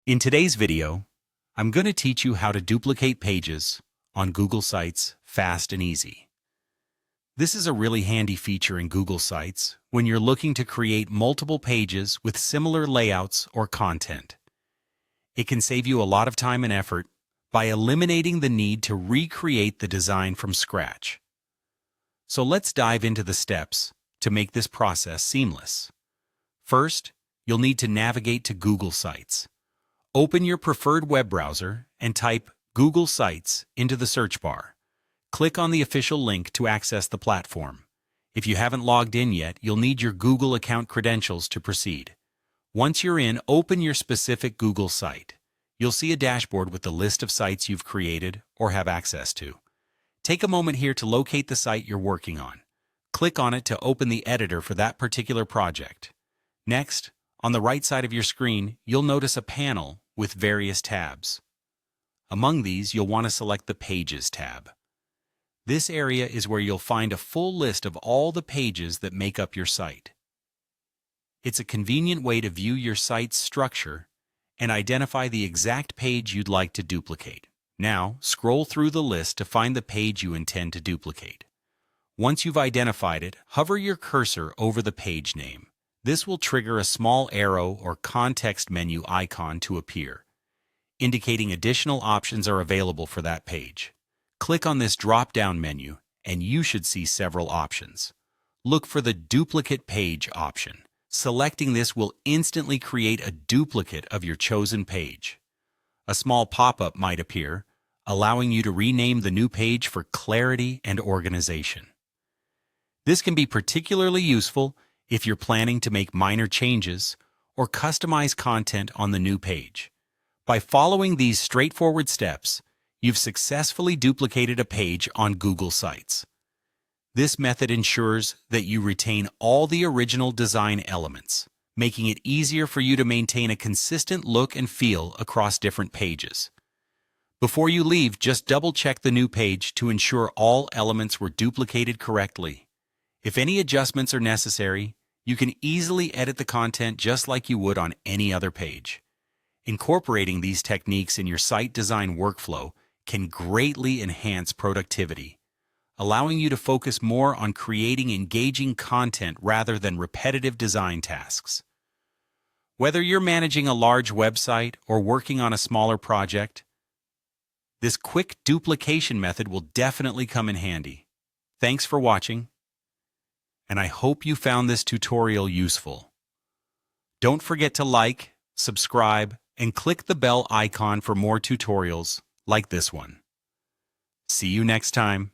In today's video, I'm going to teach you how to duplicate pages on Google Sites fast and easy. This is a really handy feature in Google Sites when you're looking to create multiple pages with similar layouts or content. It can save you a lot of time and effort by eliminating the need to recreate the design from scratch. So let's dive into the steps to make this process seamless. First, you'll need to navigate to Google Sites. Open your preferred web browser and type Google Sites into the search bar. Click on the official link to access the platform. If you haven't logged in yet, you'll need your Google account credentials to proceed. Once you're in, open your specific Google site. You'll see a dashboard with the list of sites you've created or have access to. Take a moment here to locate the site you're working on. Click on it to open the editor for that particular project. Next, on the right side of your screen, you'll notice a panel with various tabs. Among these, you'll want to select the Pages tab. This area is where you'll find a full list of all the pages that make up your site. It's a convenient way to view your site's structure and identify the exact page you'd like to duplicate. Now, scroll through the list to find the page you intend to duplicate. Once you've identified it, hover your cursor over the page name. This will trigger a small arrow or context menu icon to appear, indicating additional options are available for that page. Click on this drop-down menu, and you should see several options. Look for the Duplicate Page option. Selecting this will instantly create a duplicate of your chosen page. A small pop-up might appear, allowing you to rename the new page for clarity and organization. This can be particularly useful if you're planning to make minor changes or customize content on the new page. By following these straightforward steps, you've successfully duplicated a page on Google Sites. This method ensures that you retain all the original design elements, making it easier for you to maintain a consistent look and feel across different pages. Before you leave, just double-check the new page to ensure all elements were duplicated correctly. If any adjustments are necessary, you can easily edit the content just like you would on any other page. Incorporating these techniques in your site design workflow can greatly enhance productivity, allowing you to focus more on creating engaging content rather than repetitive design tasks. Whether you're managing a large website or working on a smaller project, this quick duplication method will definitely come in handy. Thanks for watching, and I hope you found this tutorial useful. Don't forget to like, subscribe, and click the bell icon for more tutorials like this one. See you next time.